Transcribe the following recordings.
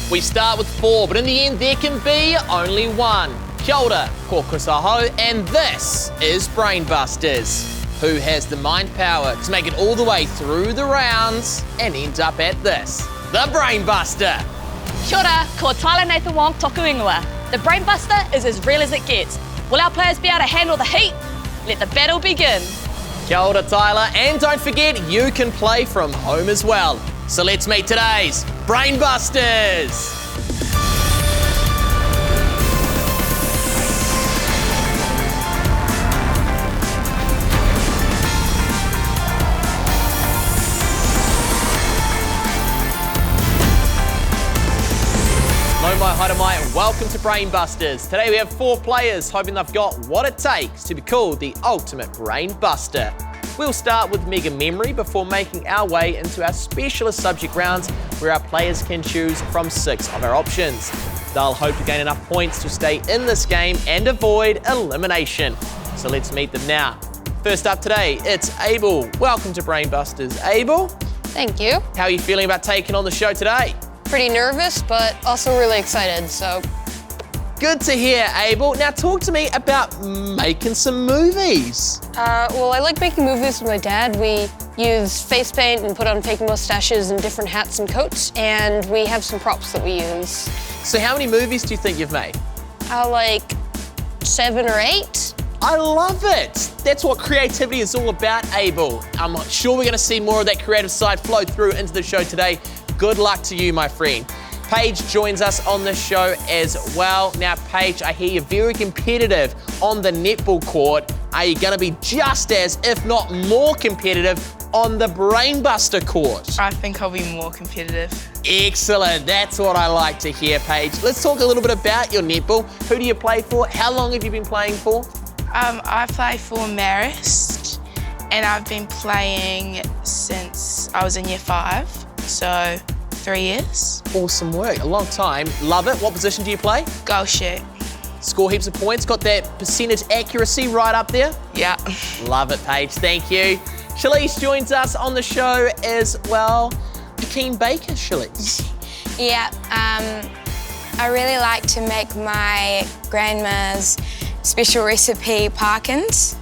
We start with 4, but in the end there can be only 1. Kia ora, ko kusaho, and this is Brainbusters. Who has the mind power to make it all the way through the rounds and end up at this? The Brainbuster. Kia ora, ko Tyler Nathan Wong toku ingoa. The Brainbuster is as real as it gets. Will our players be able to handle the heat? Let the battle begin. Kia ora, Tyler, and don't forget you can play from home as well. So let's meet today's Brainbusters. Hi to my and welcome to Brainbusters. Today we have 4 players hoping they've got what it takes to be called the ultimate Brainbuster. We'll start with Mega Memory before making our way into our specialist subject rounds where our players can choose from 6 of our options. They'll hope to gain enough points to stay in this game and avoid elimination. So let's meet them now. First up today, it's Abel. Welcome to Brainbusters. Abel? Thank you. How are you feeling about taking on the show today? Pretty nervous, but also really excited, so. Good to hear, Abel. Now talk to me about making some movies. Well, I like making movies with my dad. We use face paint and put on fake mustaches and different hats and coats, and we have some props that we use. So how many movies do you think you've made? Like 7 or 8. I love it. That's what creativity is all about, Abel. I'm sure we're going to see more of that creative side flow through into the show today. Good luck to you, my friend. Paige joins us on the show as well. Now, Paige, I hear you're very competitive on the netball court. Are you going to be just as, if not more competitive, on the Brainbuster court? I think I'll be more competitive. Excellent. That's what I like to hear, Paige. Let's talk a little bit about your netball. Who do you play for? How long have you been playing for? I play for Marist, and I've been playing since I was in year 5. So 3 years. Awesome work, a long time. Love it. What position do you play? Goal shoot. Score heaps of points, got that percentage accuracy right up there? Yeah. Love it, Paige, thank you. Shalise joins us on the show as well. A keen baker, Shalise. Yeah, I really like to make my grandma's special recipe parkins.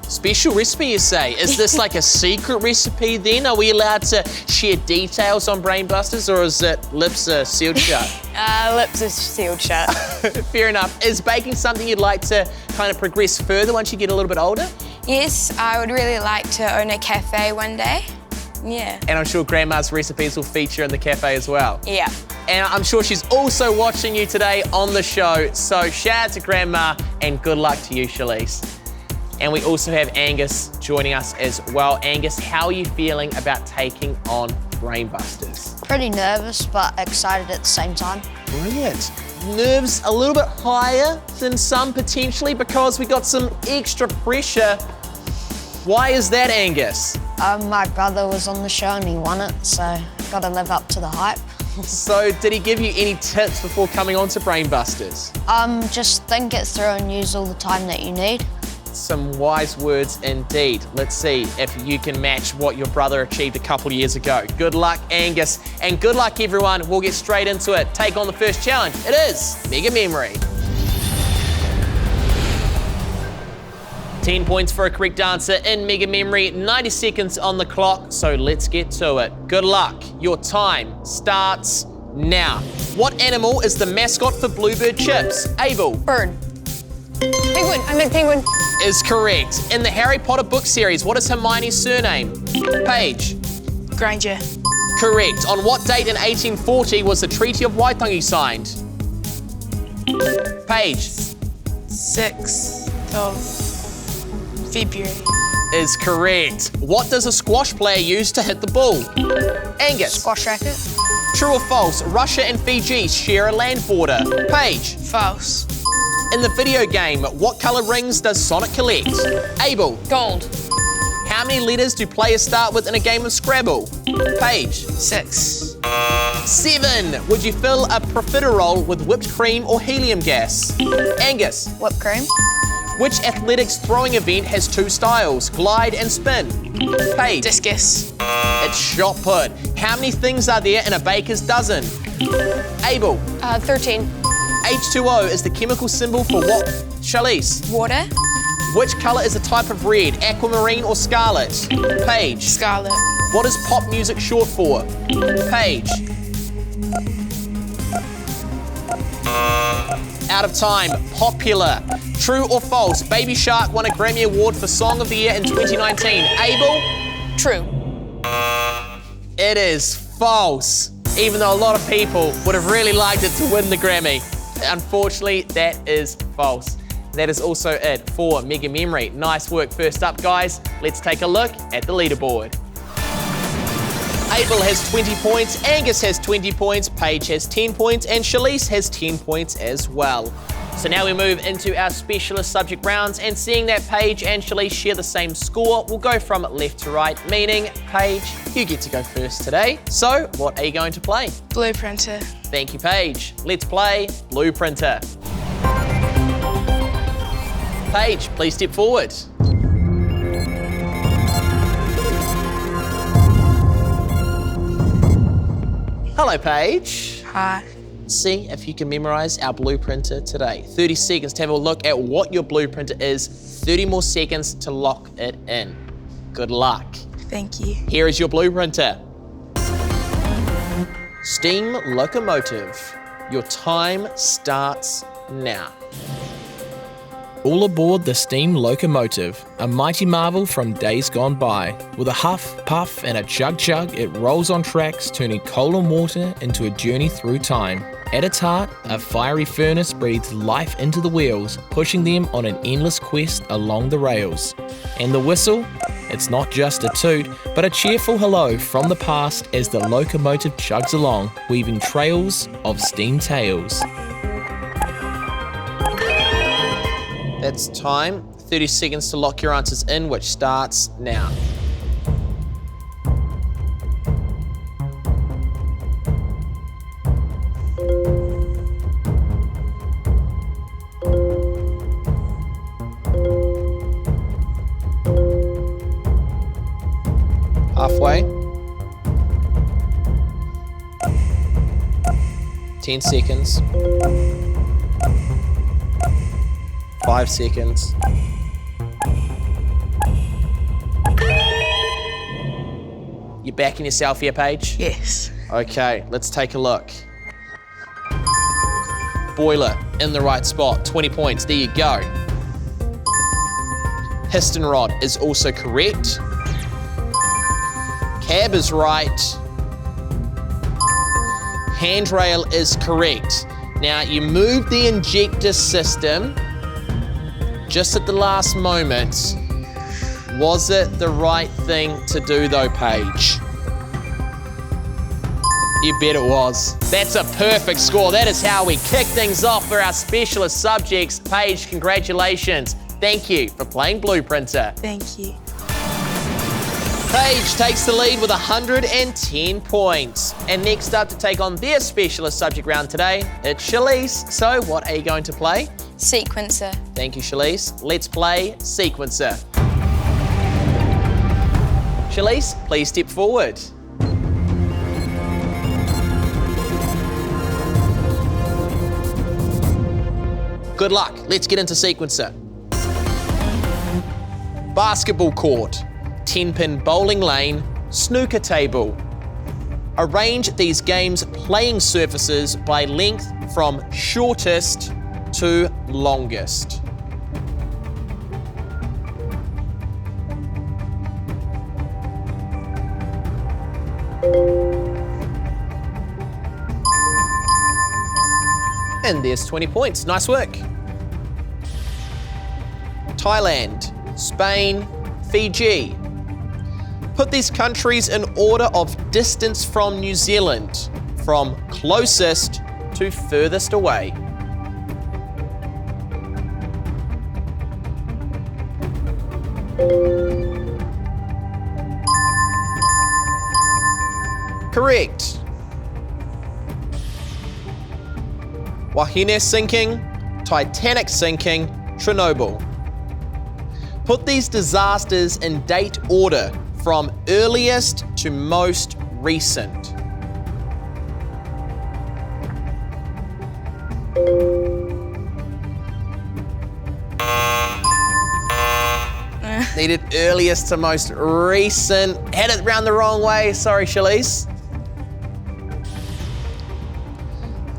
Special recipe, you say? Is this like a secret recipe then? Are we allowed to share details on Brainbusters, or is it lips are sealed shut? Lips are sealed shut. Fair enough. Is baking something you'd like to kind of progress further once you get a little bit older? Yes, I would really like to own a cafe one day. Yeah. And I'm sure Grandma's recipes will feature in the cafe as well. Yeah. And I'm sure she's also watching you today on the show. So shout out to Grandma and good luck to you, Shalise. And we also have Angus joining us as well. Angus, how are you feeling about taking on Brainbusters? Pretty nervous, but excited at the same time. Brilliant. Nerves a little bit higher than some potentially because we got some extra pressure. Why is that, Angus? My brother was on the show and he won it, so got to live up to the hype. So did he give you any tips before coming on to Brainbusters? Just think it through and use all the time that you need. Some wise words indeed. Let's see if you can match what your brother achieved a couple of years ago. Good luck, Angus, and good luck, everyone. We'll get straight into it. Take on the first challenge. It is Mega Memory. 10 points for a correct answer in Mega Memory, 90 seconds on the clock, so let's get to it. Good luck. Your time starts now. What animal is the mascot for Bluebird Chips? Abel. Bird. Penguin. I meant penguin. Is correct. In the Harry Potter book series, what is Hermione's surname? Paige. Granger. Correct. On what date in 1840 was the Treaty of Waitangi signed? Paige. 6th of February. Is correct. What does a squash player use to hit the ball? Angus. Squash racket. True or false? Russia and Fiji share a land border. Paige. False. In the video game, what colour rings does Sonic collect? Abel. Gold. How many letters do players start with in a game of Scrabble? Paige. 6. 7. Would you fill a profiterole with whipped cream or helium gas? Angus. Whipped cream. Which athletics throwing event has 2 styles, glide and spin? Paige. Discus. It's shot put. How many things are there in a baker's dozen? Abel. 13. H2O is the chemical symbol for what? Charlize. Water. Which colour is a type of red, aquamarine or scarlet? Paige. Scarlet. What is pop music short for? Paige. Out of time. Popular. True or false? Baby Shark won a Grammy Award for Song of the Year in 2019. Abel? True. It is false. Even though a lot of people would have really liked it to win the Grammy. Unfortunately, that is false. That is also it for Mega Memory. Nice work first up, guys. Let's take a look at the leaderboard. Abel has 20 points, Angus has 20 points, Paige has 10 points, and Charlize has 10 points as well. So now we move into our specialist subject rounds, and seeing that Paige and Charlize share the same score, we'll go from left to right, meaning, Paige, you get to go first today. So, what are you going to play? Blueprinter. Thank you, Paige. Let's play Blueprinter. Paige, please step forward. Hello, Paige. Hi. See if you can memorize our blueprinter today. 30 seconds to have a look at what your blueprinter is, 30 more seconds to lock it in. Good luck. Thank you. Here is your blueprinter. Steam locomotive. Your time starts now. All aboard the steam locomotive, a mighty marvel from days gone by. With a huff, puff, and a chug-chug, it rolls on tracks, turning coal and water into a journey through time. At its heart, a fiery furnace breathes life into the wheels, pushing them on an endless quest along the rails. And the whistle? It's not just a toot, but a cheerful hello from the past as the locomotive chugs along, weaving trails of steam tales. That's time. 30 seconds to lock your answers in, which starts now. Halfway. 10 seconds. 5 seconds. You backing yourself here, Paige? Yes. Okay, let's take a look. Boiler in the right spot, 20 points, there you go. Piston rod is also correct. Cab is right. Handrail is correct. Now, you moved the injector system just at the last moment. Was it the right thing to do though, Paige? You bet it was. That's a perfect score. That is how we kick things off for our specialist subjects. Paige, congratulations. Thank you for playing Blueprinter. Thank you. Paige takes the lead with 110 points. And next up to take on their specialist subject round today, it's Charlize. So what are you going to play? Sequencer. Thank you, Charlize. Let's play Sequencer. Charlize, please step forward. Good luck. Let's get into Sequencer. Basketball court, 10-pin bowling lane, snooker table. Arrange these games' playing surfaces by length from shortest to longest. And there's 20 points. Nice work. Thailand, Spain, Fiji. Put these countries in order of distance from New Zealand, from closest to furthest away. Correct. Wahine sinking, Titanic sinking, Chernobyl. Put these disasters in date order from earliest to most recent. Needed earliest to most recent. Had it round the wrong way. Sorry, Shalise.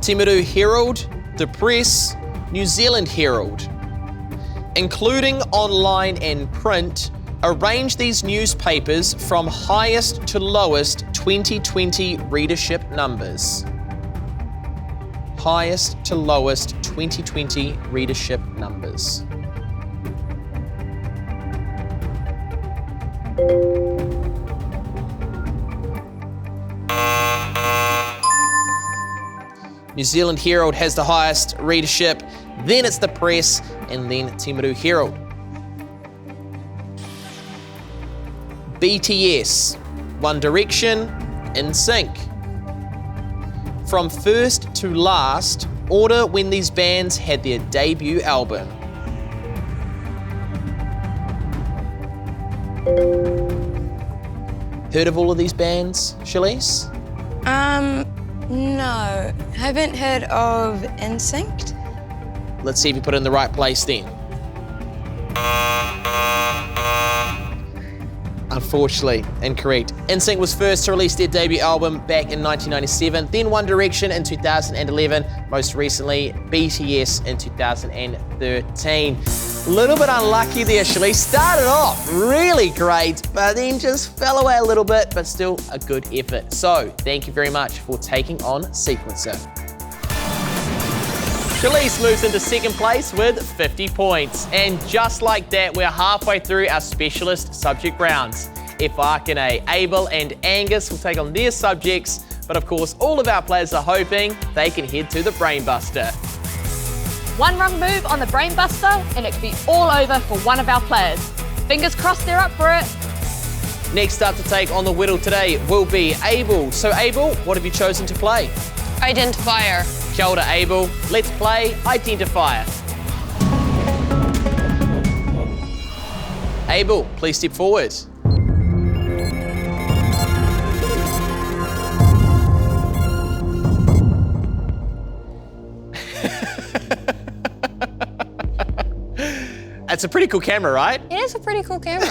Timaru Herald, The Press, New Zealand Herald. Including online and print, arrange these newspapers from highest to lowest 2020 readership numbers. Highest to lowest 2020 readership numbers. New Zealand Herald has the highest readership, then it's The Press, and then Timaru Herald. BTS, One Direction, NSYNC. From first to last, order when these bands had their debut album. Heard of all of these bands, Shalise? No. Haven't heard of NSYNC. Let's see if you put it in the right place then. Unfortunately, incorrect. NSYNC was first to release their debut album back in 1997, then One Direction in 2011, most recently BTS in 2013. A little bit unlucky there, Shalise. Started off really great, but then just fell away a little bit, but still a good effort. So, thank you very much for taking on Sequencer. Shalise moves into second place with 50 points. And just like that, we're halfway through our specialist subject rounds. Ifakane, Abel and Angus will take on their subjects, but of course all of our players are hoping they can head to the Brainbuster. One wrong move on the Brainbuster and it could be all over for one of our players. Fingers crossed they're up for it. Next up to take on the Whittle today will be Abel. So Abel, what have you chosen to play? Identifier. Kia ora, Abel. Let's play Identifier. Abel, please step forward. It's a pretty cool camera, right? It is a pretty cool camera.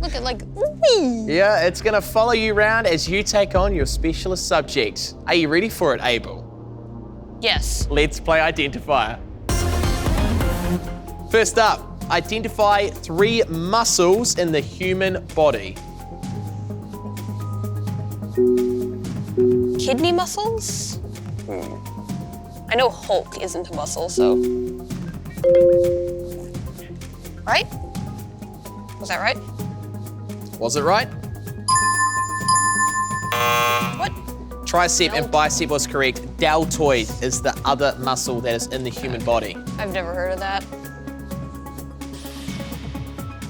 Look at whee! Yeah, it's gonna follow you around as you take on your specialist subject. Are you ready for it, Abel? Yes. Let's play Identifier. First up, identify 3 muscles in the human body. Kidney muscles? I know Hulk isn't a muscle, so. Right? Was that right? Was it right? What? Tricep and bicep was correct. Deltoid is the other muscle that is in the human body. I've never heard of that.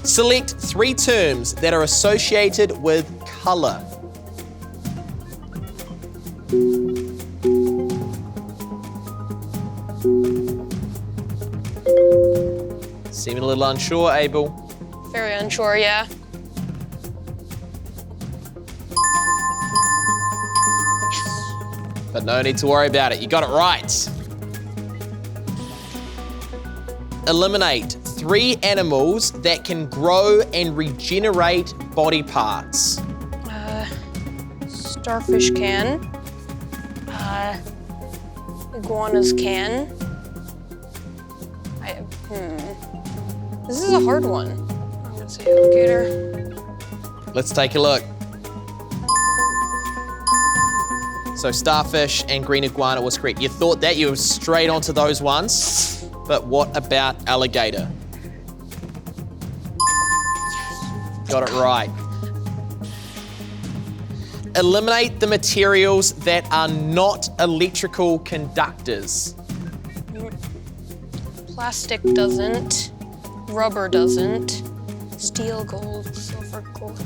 Select 3 terms that are associated with colour. Seeming a little unsure, Abel. Very unsure, yeah. But no need to worry about it. You got it right. Eliminate 3 animals that can grow and regenerate body parts. Starfish can. Iguanas can. This is a hard one. I'm gonna say alligator. Let's take a look. So starfish and green iguana was correct. You thought that, you were straight onto those ones. But what about alligator? Got it right. Eliminate the materials that are not electrical conductors. Plastic doesn't. Rubber doesn't. Steel, gold, silver, gold.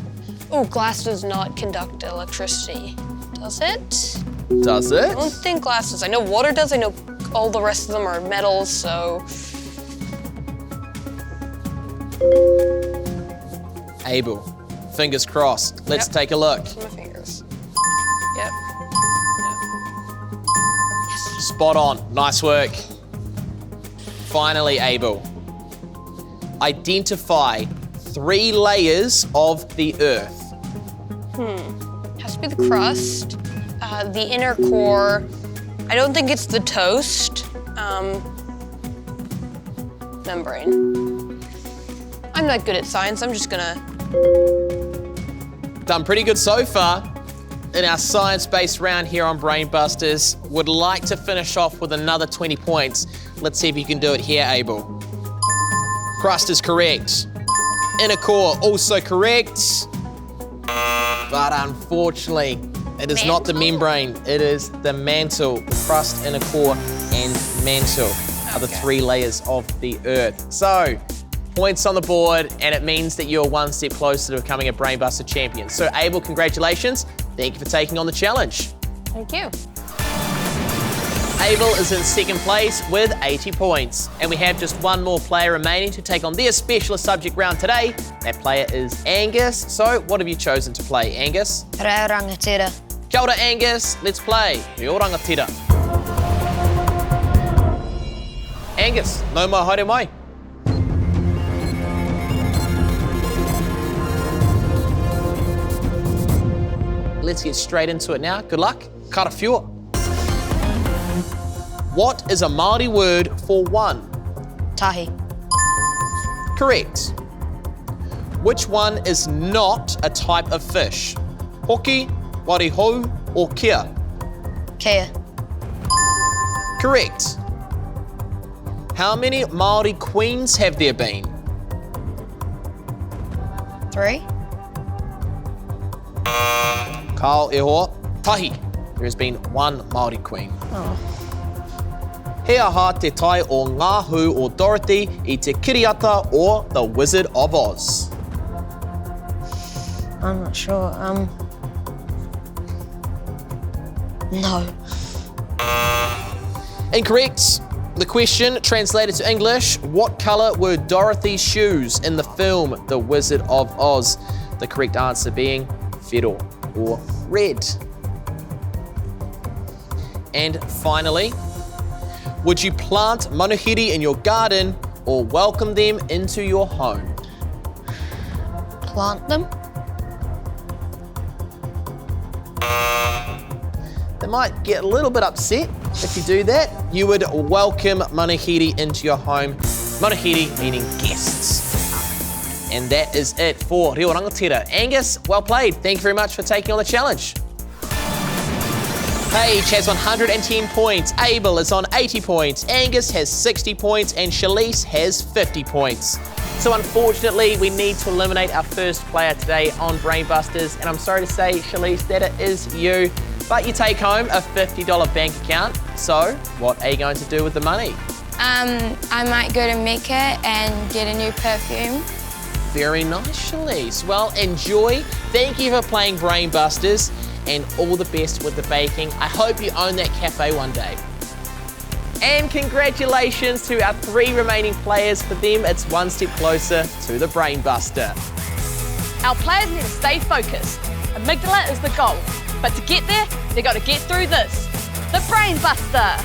Oh, glass does not conduct electricity. Does it? Does it? I don't think glass does. I know water does. I know all the rest of them are metals, so. Abel, fingers crossed. Let's take a look. My fingers. Yep. Spot on, nice work. Finally, Abel. Identify 3 layers of the Earth. Has to be the crust, the inner core. I don't think it's the toast. Membrane. I'm not good at science. I'm just gonna. Done pretty good so far in our science-based round here on Brain Busters. Would like to finish off with another 20 points. Let's see if you can do it here, Abel. Crust is correct. Inner core also correct. But unfortunately, it is not the membrane. It is the mantle. The crust, inner core, and mantle are the 3 layers of the Earth. So, points on the board, and it means that you're 1 step closer to becoming a Brainbuster champion. So, Abel, congratulations. Thank you for taking on the challenge. Thank you. Abel is in 2nd place with 80 points. And we have just 1 more player remaining to take on their specialist subject round today. That player is Angus. So, what have you chosen to play, Angus? Reo rangatira. Kia ora, Angus. Let's play Reo rangatira. Angus, no mai haere mai. Let's get straight into it now. Good luck. Kara whiua. What is a Māori word for 1? Tahi. Correct. Which one is not a type of fish? Hoki, warihou, or kia? Kia. Correct. How many Māori queens have there been? 3. Kao e hoa. Tahi. There has been 1 Māori queen. He aha te tai o Ngā Hu o Dorothy I te Kiriata or the Wizard of Oz? I'm not sure. No. Incorrect. The question, translated to English, what colour were Dorothy's shoes in the film The Wizard of Oz? The correct answer being whiro or red. And finally, would you plant manuhiri in your garden or welcome them into your home? Plant them. They might get a little bit upset if you do that. You would welcome manuhiri into your home. Manuhiri meaning guests. And that is it for Reo Rangatira. Angus, well played. Thank you very much for taking on the challenge. Paige has 110 points, Abel is on 80 points, Angus has 60 points, and Shalise has 50 points. So unfortunately, we need to eliminate our first player today on Brainbusters, and I'm sorry to say, Shalise, that it is you. But you take home a $50 bank account. So, what are you going to do with the money? I might go to Mecca and get a new perfume. Very nice, Shalise. Well, enjoy. Thank you for playing Brainbusters, and all the best with the baking. I hope you own that cafe one day. And congratulations to our 3 remaining players. For them, it's 1 step closer to the Brainbuster. Our players need to stay focused. Amygdala is the goal. But to get there, they've got to get through this. The Brainbuster.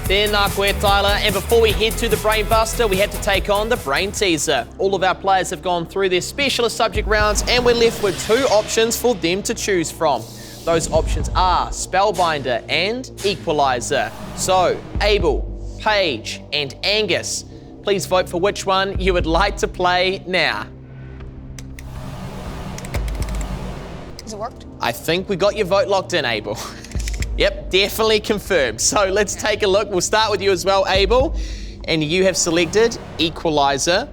Tēnā koe, Tyler. And before we head to the Brainbuster, we have to take on the Brain Teaser. All of our players have gone through their specialist subject rounds, and we're left with 2 options for them to choose from. Those options are Spellbinder and Equalizer. So, Abel, Paige, and Angus, please vote for which one you would like to play now. Has it worked? I think we got your vote locked in, Abel. Yep, definitely confirmed. So let's take a look. We'll start with you as well, Abel. And you have selected Equalizer.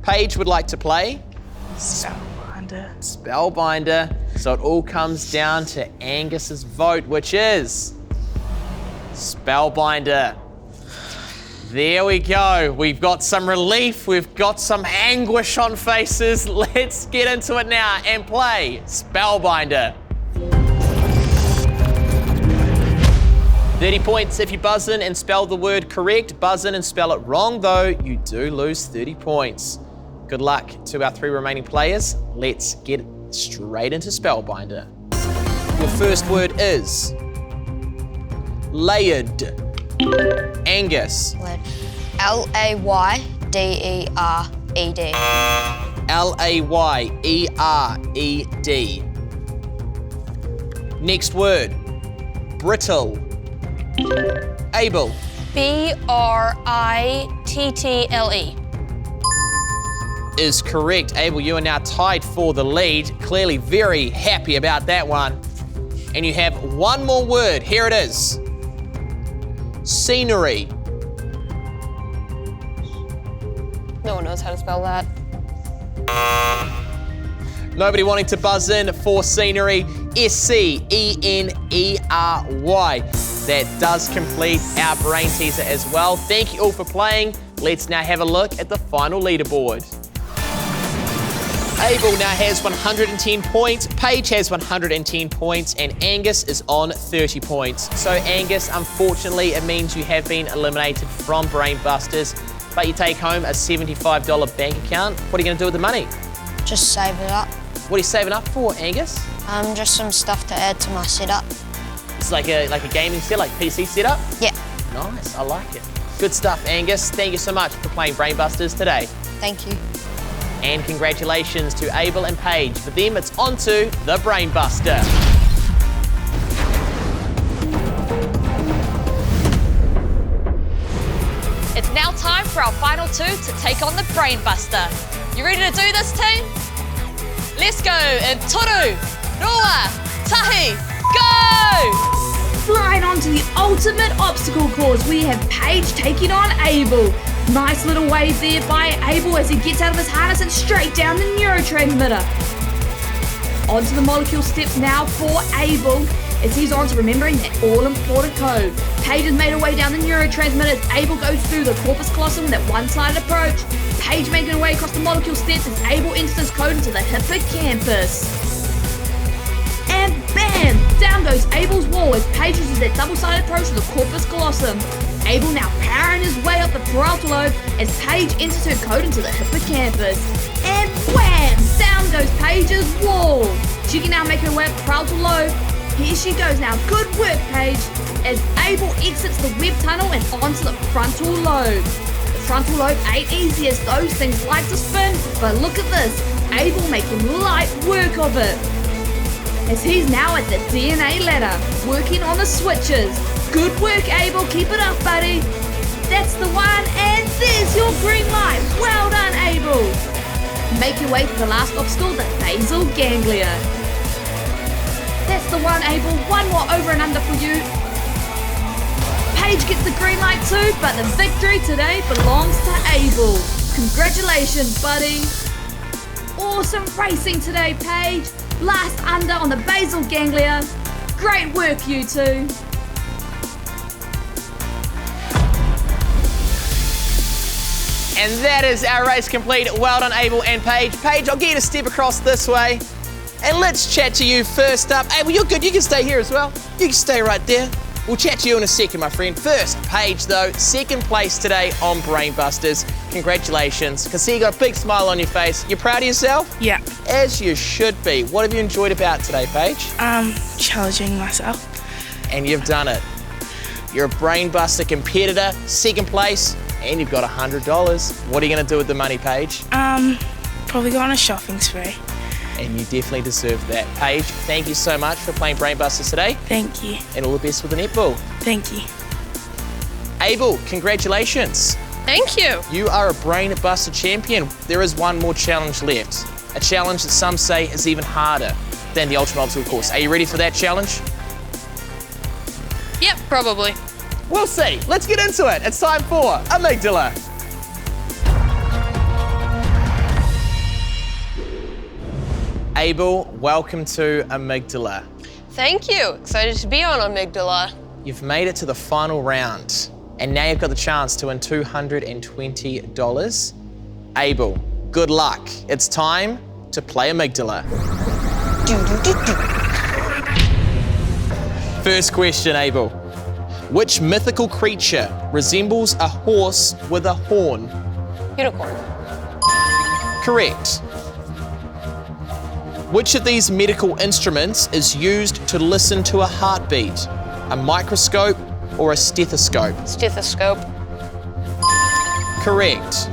Paige would like to play Spellbinder. So it all comes down to Angus's vote, which is Spellbinder. There we go. We've got some relief. We've got some anguish on faces. Let's get into it now and play Spellbinder. 30 points if you buzz in and spell the word correct. Buzz in and spell it wrong, though, you do lose 30 points. Good luck to our 3 remaining players. Let's get straight into Spellbinder. Your first word is layered. Angus. L-A-Y-D-E-R-E-D. L-A-Y-E-R-E-D. Next word, brittle. Abel. B-R-I-T-T-L-E. Is correct. Abel, you are now tied for the lead. Clearly very happy about that one. And you have one more word. Here it is. Scenery. No one knows how to spell that. Nobody wanting to buzz in for scenery. S-C-E-N-E-R-Y. That does complete our brain teaser as well. Thank you all for playing. Let's now have a look at the final leaderboard. Abel now has 110 points, Paige has 110 points, and Angus is on 30 points. So Angus, unfortunately, it means you have been eliminated from Brain Busters, but you take home a $75 bank account. What are you going to do with the money? Just save it up. What are you saving up for, Angus? Just some stuff to add to my setup. It's like a gaming set, like PC setup? Yeah. Nice, I like it. Good stuff, Angus. Thank you so much for playing Brain Busters today. Thank you. And congratulations to Abel and Paige. For them, it's on to the Brain Buster. It's now time for our final 2 to take on the Brain Buster. You ready to do this, team? Let's go in Toru, Roa, Tahi, go! Flying onto the ultimate obstacle course, we have Paige taking on Abel. Nice little wave there by Abel as he gets out of his harness and straight down the neurotransmitter. Onto the molecule steps now for Abel as he's on to remembering that all-important code. Paige has made her way down the neurotransmitter as Abel goes through the corpus callosum with that one-sided approach. Paige making her way across the molecule steps as Abel enters his code into the hippocampus. And bam! Down goes Abel's wall as Paige uses that double-sided approach to the corpus callosum. Abel now powering his way up the parietal lobe as Paige enters her code into the hippocampus. And wham! Down goes Paige's wall. She can now make her way up the parietal lobe. Here she goes now. Good work, Paige. As Abel exits the web tunnel and onto the frontal lobe. The frontal lobe ain't easy as those things like to spin, but look at this. Abel making light work of it. As he's now at the DNA ladder, working on the switches. Good work, Abel. Keep it up, buddy. That's the one, and there's your green light. Well done, Abel. Make your way to the last obstacle, the basal ganglia. That's the one, Abel. One more over and under for you. Paige gets the green light too, but the victory today belongs to Abel. Congratulations, buddy. Awesome racing today, Paige. Last under on the basal ganglia. Great work, you two. And that is our race complete. Well done, Abel and Paige. Paige, I'll get you to step across this way. And let's chat to you first up. Abel, you're good. You can stay here as well. You can stay right there. We'll chat to you in a second, my friend. First, Paige, though, second place today on Brain Busters. Congratulations. Can see you got a big smile on your face. You proud of yourself? Yeah. As you should be. What have you enjoyed about today, Paige? Challenging myself. And you've done it. You're a Brain Buster competitor, second place, and you've got $100. What are you going to do with the money, Paige? Probably go on a shopping spree. And you definitely deserve that. Paige, thank you so much for playing Brain Busters today. Thank you. And all the best with the netball. Thank you. Abel, congratulations. Thank you. You are a Brain Buster champion. There is one more challenge left. A challenge that some say is even harder than the Ultimate Obstacle Course. Are you ready for that challenge? Yep, probably. We'll see. Let's get into it. It's time for Amygdala. Abel, welcome to Amygdala. Thank you. Excited to be on Amygdala. You've made it to the final round, and now you've got the chance to win $220. Abel, good luck. It's time to play Amygdala. First question, Abel. Which mythical creature resembles a horse with a horn? Unicorn. Correct. Which of these medical instruments is used to listen to a heartbeat? A microscope or a stethoscope? Stethoscope. Correct.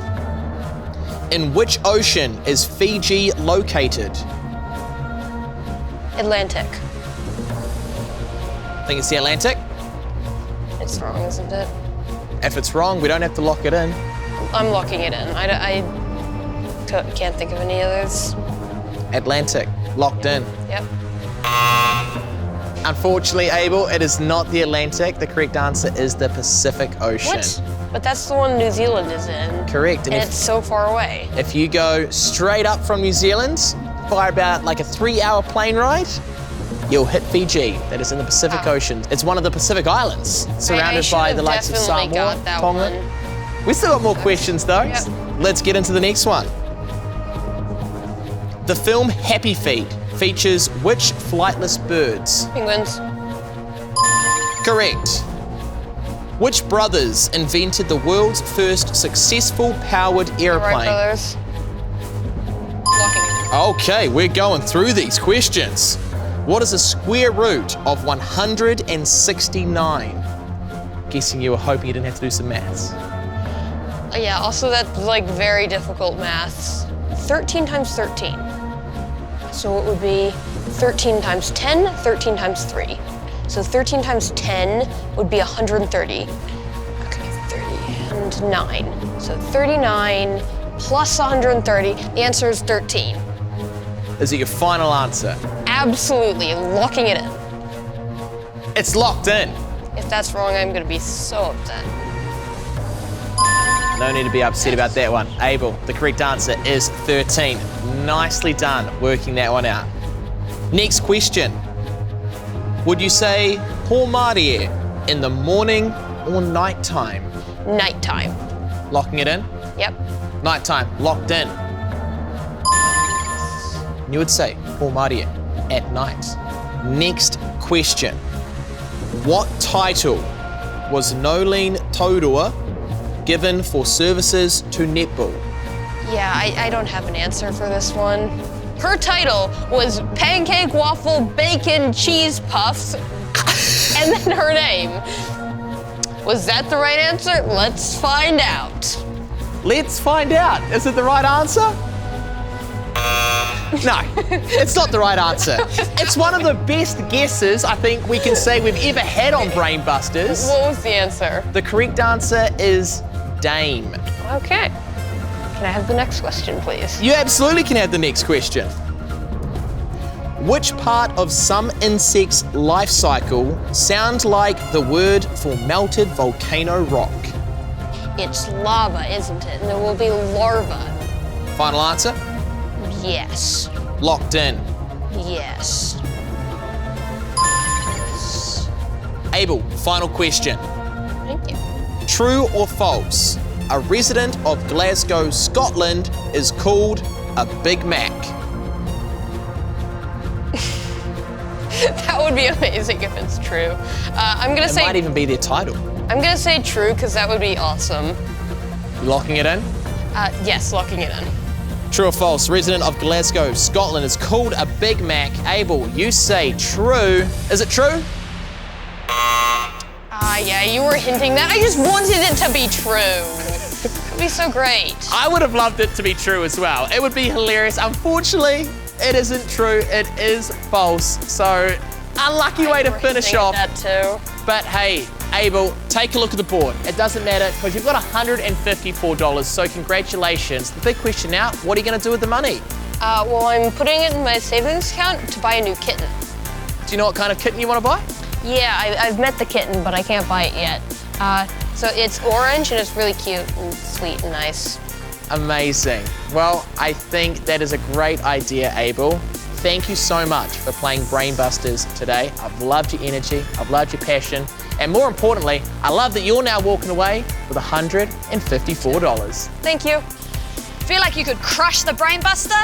In which ocean is Fiji located? Atlantic. I think it's the Atlantic. It's wrong, isn't it? If it's wrong, we don't have to lock it in. I'm locking it in. I can't think of any others. Atlantic, locked in. Yep. Unfortunately, Abel, it is not the Atlantic. The correct answer is the Pacific Ocean. What? But that's the one New Zealand is in. Correct. And it's so far away. If you go straight up from New Zealand, by about like a 3-hour plane ride, you'll hit Fiji. That is in the Pacific Ocean. It's one of the Pacific Islands, surrounded by the likes of Samoa, got that Tonga. one. We still got more questions though. Yep. Let's get into the next one. The film Happy Feet features which flightless birds? Penguins. Correct. Which brothers invented the world's first successful powered Wright airplane? brothers. Locking it. Okay, we're going through these questions. What is the square root of 169? Guessing you were hoping you didn't have to do some maths. Yeah, also that's like very difficult maths. 13 times 13. So it would be 13 times 10, 13 times 3. So 13 times 10 would be 130. Okay, 30 and 9. So 39 plus 130, the answer is 13. Is it your final answer? Absolutely, locking it in. It's locked in. If that's wrong, I'm gonna be so upset. No need to be upset about that one. Abel, the correct answer is 13. Nicely done working that one out. Next question. Would you say Paul Marie in the morning or nighttime? Nighttime. Locking it in? Yep. Nighttime, locked in. You would say Paul Marie at night. Next question. What title was Nolene Taurua given for services to netball? Yeah, I don't have an answer for this one. Her title was Pancake Waffle Bacon Cheese Puffs, and then her name. Was that the right answer? Let's find out. Let's find out. Is it the right answer? No, it's not the right answer. It's one of the best guesses I think we can say we've ever had on Brain Busters. What was the answer? The correct answer is Dame. Okay. Can I have the next question, please? You absolutely can have the next question. Which part of some insect's life cycle sounds like the word for melted volcano rock? It's lava, isn't it? And there will be larva. Final answer? Yes. Locked in. Yes. Abel, final question. Thank you. True or false? A resident of Glasgow, Scotland is called a Big Mac. That would be amazing if it's true. I'm gonna It might even be their title. I'm gonna say true because that would be awesome. Locking it in? Yes, locking it in. True or false? Resident of Glasgow, Scotland is called a Big Mac. Abel, you say true. Is it true? Yeah, you were hinting that. I just wanted it to be true. It'd be so great. I would have loved it to be true as well. It would be hilarious. Unfortunately, it isn't true. It is false. So, unlucky way to finish off. That too. But hey, Abel, take a look at the board. It doesn't matter because you've got $154, so congratulations. The big question now, what are you going to do with the money? Well, I'm putting it in my savings account to buy a new kitten. Do you know what kind of kitten you want to buy? Yeah, I've met the kitten, but I can't buy it yet. So it's orange and it's really cute and sweet and nice. Amazing. Well, I think that is a great idea, Abel. Thank you so much for playing Brain Busters today. I've loved your energy, I've loved your passion, and more importantly, I love that you're now walking away with $154. Thank you. Feel like you could crush the Brain Buster?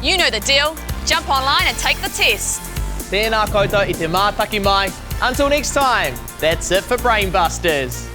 You know the deal. Jump online and take the test. Tēnā koutou I te mātaki mai. Until next time, that's it for Brain Busters.